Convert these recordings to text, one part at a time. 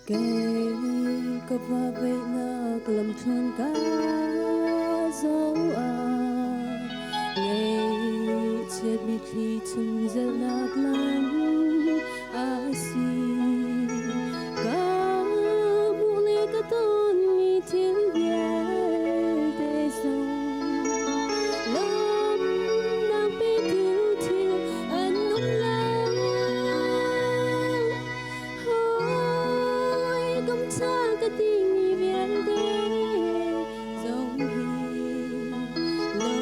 Cây cặp hoa vậy na cầm thôn cá dấu ngày chết bị khi chung giờ lạc lắm cá buông ly cá tôn mi thiên về tê sông lắm đang bị thiếu thiếu anh lúc lắm hối cầm cha cái tình mi biển đê dòng hi lắm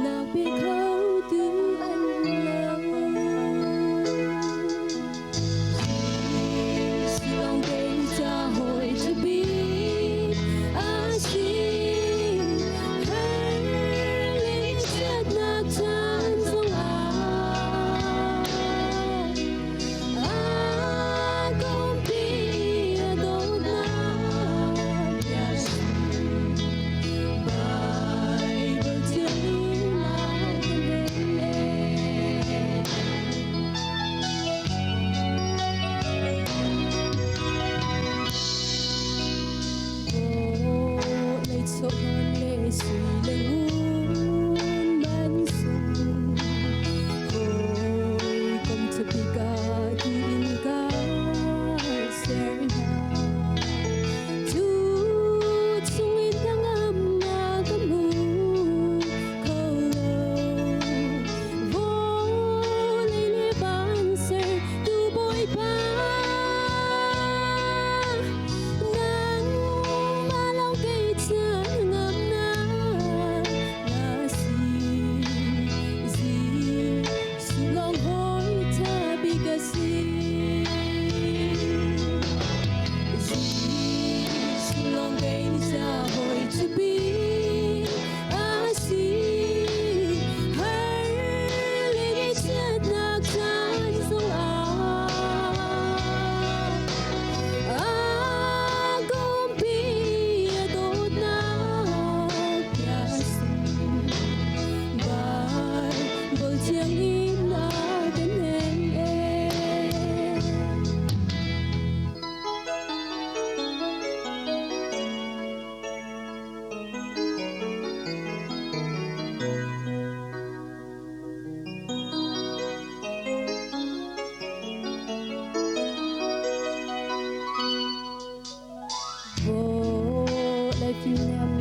lạc bị khâu từ anh lắm lòng cây cha hồi cho biết xin hãy lấy chết nát chân sông không biết đâu nào bài bờ chân lại lấy số hơn lệ suy lên muôn ban sung hồi công thức đi cả tin cả sẽ chú chung in tháng âm na có mù khâu lâu vô lấy lệ ban sẽ tu bôi ba lòng cây cha hồi cho biết hãy lấy chết nát chân sông không biết đâu nào bài bầu chiang in là đến em vô lại phiêu em